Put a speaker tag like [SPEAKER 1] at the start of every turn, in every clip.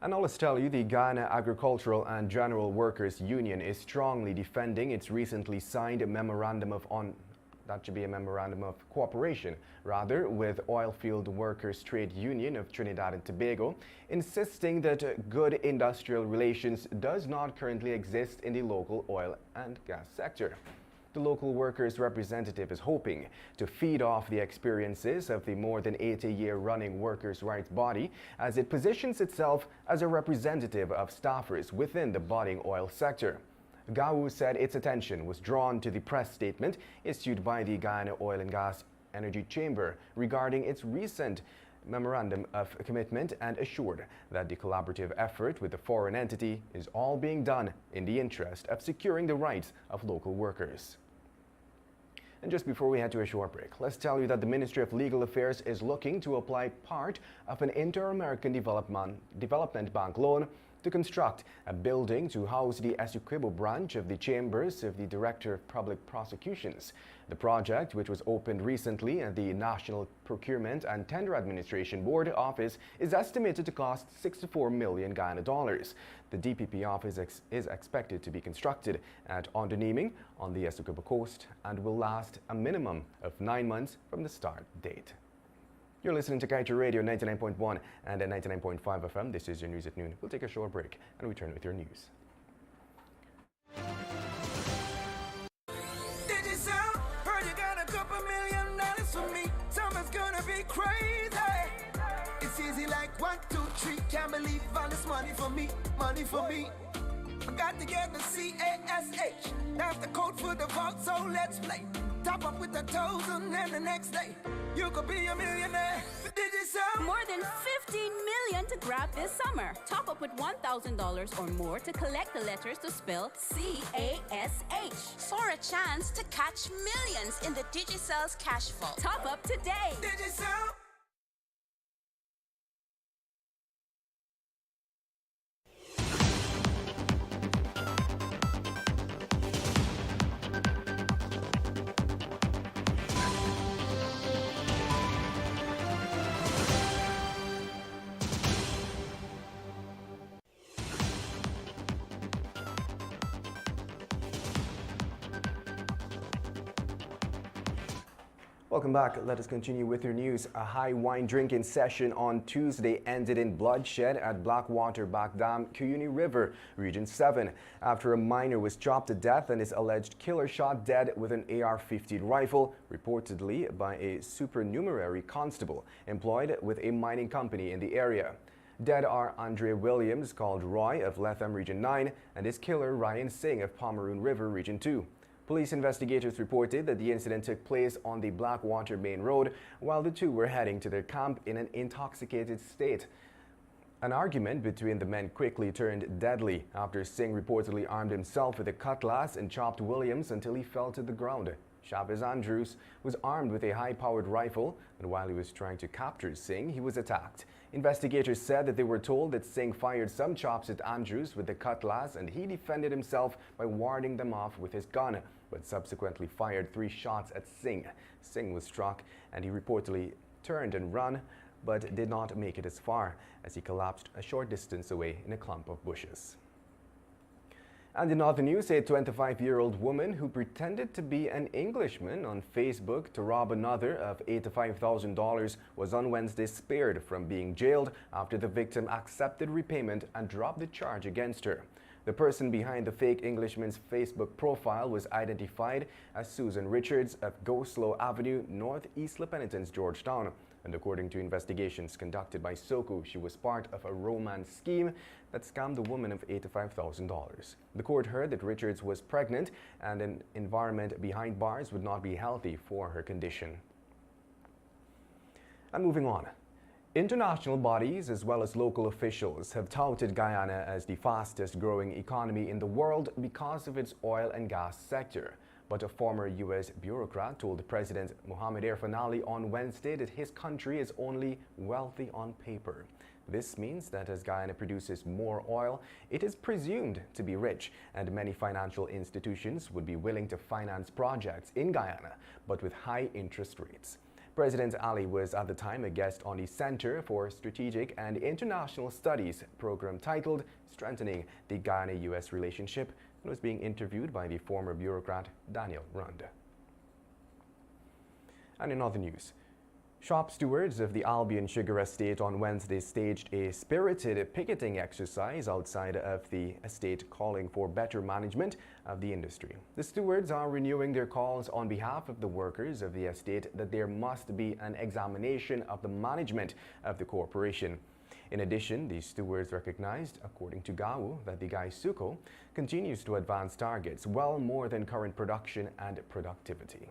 [SPEAKER 1] And now let's tell you, the Guyana Agricultural and General Workers Union is strongly defending its recently signed memorandum of cooperation, with Oilfield Workers Trade Union of Trinidad and Tobago, insisting that good industrial relations does not currently exist in the local oil and gas sector. The local workers' representative is hoping to feed off the experiences of the more than 80-year running workers' rights body as it positions itself as a representative of staffers within the budding oil sector. GAWU said its attention was drawn to the press statement issued by the Guyana Oil and Gas Energy Chamber regarding its recent memorandum of commitment and assured that the collaborative effort with the foreign entity is all being done in the interest of securing the rights of local workers. And just before we head to a short break, let's tell you that the Ministry of Legal Affairs is looking to apply part of an Inter-American Development Bank loan to construct a building to house the Essequibo branch of the Chambers of the Director of Public Prosecutions. The project, which was opened recently at the National Procurement and Tender Administration Board office, is estimated to cost $64 million Guyana dollars. The DPP office is expected to be constructed at Onderneming on the Essequibo coast and will last a minimum of 9 months from the start date. You're listening to Kaieteur Radio 99.1 and at 99.5 FM. This is your news at noon. We'll take a short break and return with your news.
[SPEAKER 2] Did you sound? Heard you got a couple $1 million for me. Summer's gonna be crazy. It's easy like 1, 2, 3. Can't believe all this money for me, money for me. I got to get the CASH. That's the code for the vault, so let's play. Top up with 1,000 and the next day you could be a millionaire. Did you sound?
[SPEAKER 3] More than 15 million to grab this summer. Top up with $1,000 or more to collect the letters to spell CASH.
[SPEAKER 4] For a chance to catch millions in the Digicel's cash vault.
[SPEAKER 3] Top up today.
[SPEAKER 2] Did you sound?
[SPEAKER 1] Welcome back. Let us continue with your news. A high wine drinking session on Tuesday ended in bloodshed at Blackwater Back Dam, Kaieteur River, Region 7, after a minor was chopped to death and his alleged killer shot dead with an AR-15 rifle, reportedly by a supernumerary constable employed with a mining company in the area. Dead are Andre Williams, called Roy, of Letham, Region 9, and his killer Ryan Singh of Pomeroon River, Region 2. Police investigators reported that the incident took place on the Blackwater Main Road while the two were heading to their camp in an intoxicated state. An argument between the men quickly turned deadly after Singh reportedly armed himself with a cutlass and chopped Williams until he fell to the ground. Chavez Andrews was armed with a high-powered rifle, and while he was trying to capture Singh, he was attacked. Investigators said that they were told that Singh fired some chops at Andrews with the cutlass and he defended himself by warding them off with his gun, but subsequently fired 3 shots at Singh. Singh was struck and he reportedly turned and ran, but did not make it as far as he collapsed a short distance away in a clump of bushes. And in other news, a 25-year-old woman who pretended to be an Englishman on Facebook to rob another of $85,000 was on Wednesday spared from being jailed after the victim accepted repayment and dropped the charge against her. The person behind the fake Englishman's Facebook profile was identified as Susan Richards of Goslow Avenue, Northeast La Penitence, Georgetown. And according to investigations conducted by SOCO, she was part of a romance scheme that scammed the woman of $85,000. The court heard that Richards was pregnant and an environment behind bars would not be healthy for her condition. And moving on. International bodies as well as local officials have touted Guyana as the fastest growing economy in the world because of its oil and gas sector. But a former U.S. bureaucrat told President Mohamed Irfaan Ali on Wednesday that his country is only wealthy on paper. This means that as Guyana produces more oil, it is presumed to be rich, and many financial institutions would be willing to finance projects in Guyana, but with high interest rates. President Ali was at the time a guest on the Center for Strategic and International Studies program titled Strengthening the Guyana-U.S. Relationship and was being interviewed by the former bureaucrat Daniel Rund. And in other news, shop stewards of the Albion Sugar Estate on Wednesday staged a spirited picketing exercise outside of the estate calling for better management of the industry. The stewards are renewing their calls on behalf of the workers of the estate that there must be an examination of the management of the corporation. In addition, the stewards recognized, according to GAU, that the Gaisuco continues to advance targets well more than current production and productivity.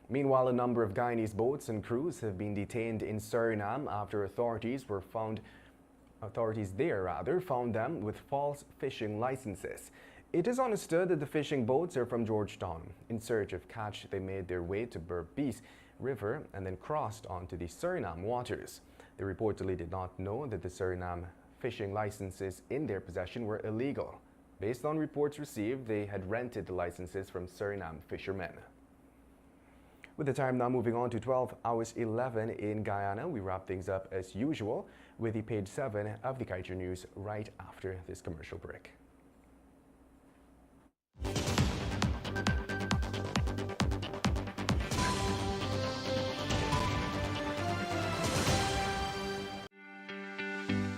[SPEAKER 1] Meanwhile, a number of Guyanese boats and crews have been detained in Suriname after authorities there found them with false fishing licenses. It is understood that the fishing boats are from Georgetown. In search of catch, they made their way to Berbice River and then crossed onto the Suriname waters. They reportedly did not know that the Suriname fishing licenses in their possession were illegal. Based on reports received, they had rented the licenses from Suriname fishermen. With the time now moving on to 12 hours 11 in Guyana, we wrap things up as usual with the page 7 of the Kaieteur News right after this commercial break.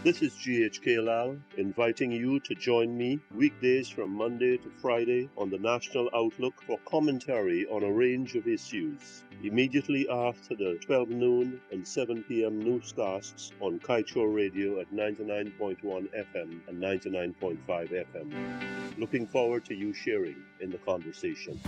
[SPEAKER 5] This is GHK Lal inviting you to join me weekdays from Monday to Friday on the National Outlook for commentary on a range of issues. Immediately after the 12 noon and 7 p.m. newscasts on Kaieteur Radio at 99.1 FM and 99.5 FM. Looking forward to you sharing in the conversation.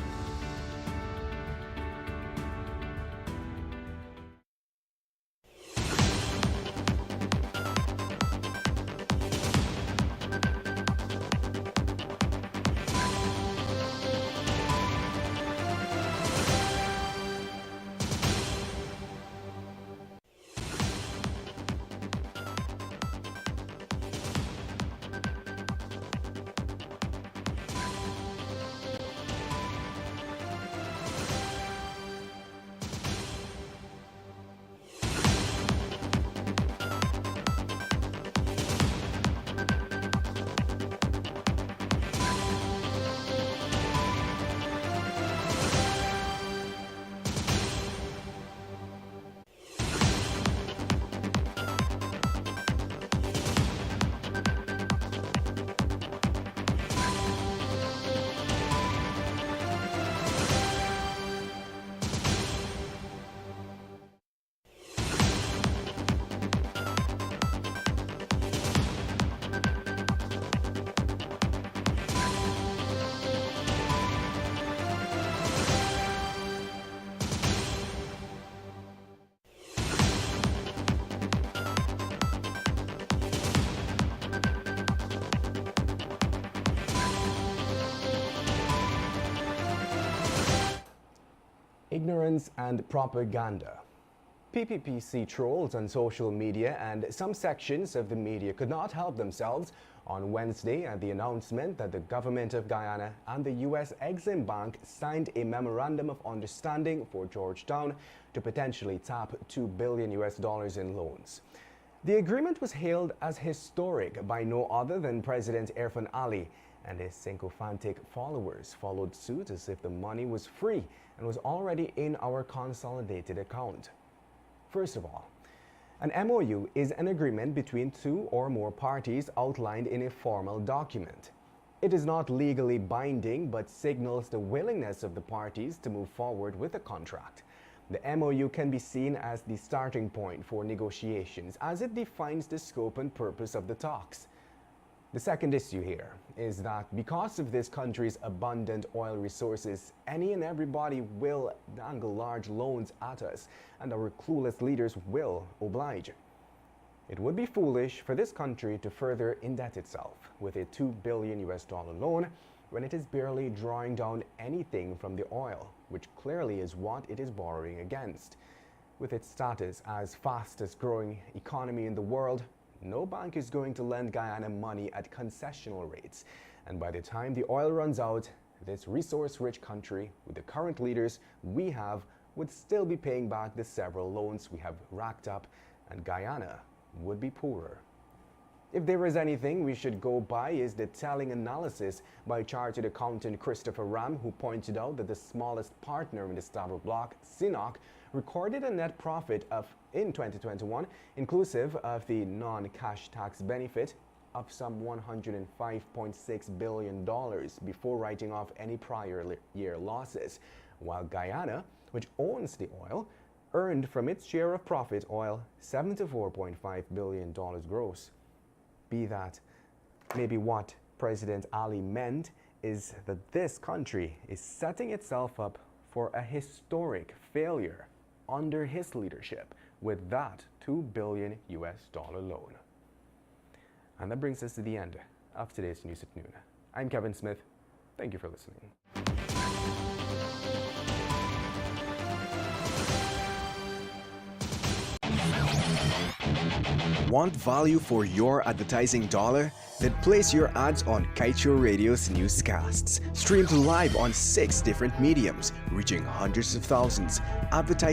[SPEAKER 1] Ignorance and propaganda. PPPC trolls on social media and some sections of the media could not help themselves on Wednesday at the announcement that the government of Guyana and the U.S. Exim Bank signed a memorandum of understanding for Georgetown to potentially tap $2 billion in loans. The agreement was hailed as historic by no other than President Irfaan Ali, and his sycophantic followers followed suit as if the money was free and was already in our consolidated account. First of all, an MOU is an agreement between two or more parties outlined in a formal document. It is not legally binding but signals the willingness of the parties to move forward with a contract. The MOU can be seen as the starting point for negotiations as it defines the scope and purpose of the talks. The second issue here is that because of this country's abundant oil resources, any and everybody will dangle large loans at us, and our clueless leaders will oblige. It would be foolish for this country to further indebt itself with a $2 billion loan when it is barely drawing down anything from the oil, which clearly is what it is borrowing against. With its status as fastest growing economy in the world, no bank is going to lend Guyana money at concessional rates. And by the time the oil runs out, this resource-rich country, with the current leaders we have, would still be paying back the several loans we have racked up, and Guyana would be poorer. If there is anything we should go by, is the telling analysis by chartered accountant Christopher Ram, who pointed out that the smallest partner in the Stavro block, Sinnock, recorded a net profit of, in 2021, inclusive of the non-cash tax benefit, of some $105.6 billion before writing off any prior year losses, while Guyana, which owns the oil, earned from its share of profit oil $74.5 billion gross. Be that, maybe what President Ali meant is that this country is setting itself up for a historic failure under his leadership with that $2 billion loan. And that brings us to the end of today's News at Noon. I'm Kevin Smith. Thank you for listening. Want value for your advertising dollar? Then place your ads on Kaieteur Radio's newscasts. Streamed live on 6 different mediums, reaching hundreds of thousands. Advertise